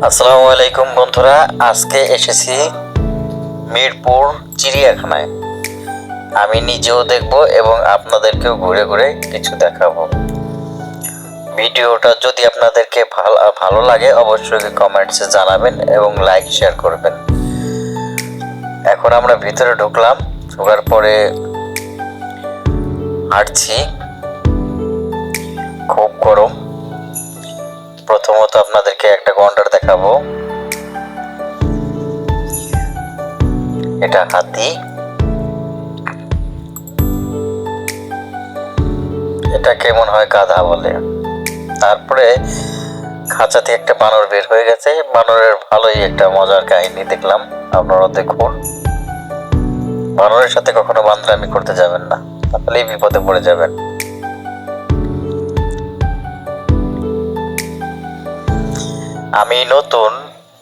আসসালামু আলাইকুম বন্ধুরা, আজকে এসেছি মিরপুর চিড়িয়াখানায়। আমি নিজেও দেখব এবং আপনাদেরকেও ঘুরে ঘুরে কিছু দেখাবো। ভিডিওটা যদি আপনাদেরকে ভালো লাগে অবশ্যই কমেন্টসে জানাবেন এবং লাইক শেয়ার করবেন। এখন আমরা ভিতরে ঢুকলাম, ঢোকার পরে হাঁটছি, খুব গরম। প্রথমত আপনাদেরকে একটা গন্ডার দেখাবো, এটা হাতি। এটা কেমন হয় গাধা বলে। তারপরে খাঁচা থেকে একটা বানর বের হয়ে গেছে। বানরের ভালোই একটা মজার কাহিনী দেখলাম, আপনারা দেখুন। বানরের সাথে কখনো বান্দরামি করতে যাবেন না, তাহলেই বিপদে পড়ে যাবেন। আমি নতুন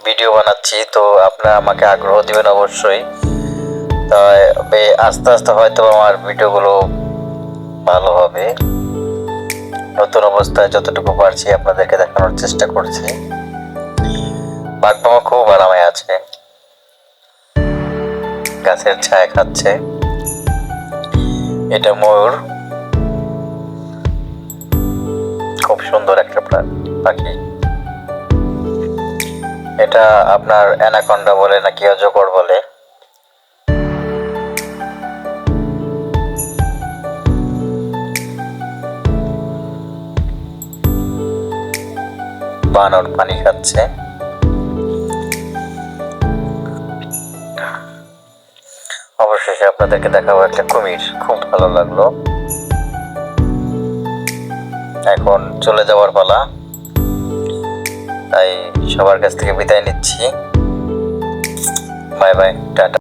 ভিডিও বানাচ্ছি, তো আপনারা আমাকে আগ্রহ দিবেন অবশ্যই। তবে আস্তে আস্তে হয়তো আমার ভিডিওগুলো ভালো হবে। নতুন অবস্থায় যতটুকু পারছি আপনাদেরকে দেখানোর চেষ্টা করছি। বাঘ মামা খুব আরামে আছে, গাছের ছায়া খাচ্ছে। এটা ময়ূর, খুব সুন্দর একটা পাখি। এটা আপনার অ্যানাকন্ডা বলে নাকি অজগর বলে। বানর পানি খাচ্ছে। অবশেষে আপনাদেরকে দেখাবো একটা কুমির, খুব ভালো লাগলো। এখন চলে যাওয়ার পালা, তাই সবার কাছ থেকে বিদায় নিচ্ছি। Bye bye, tata.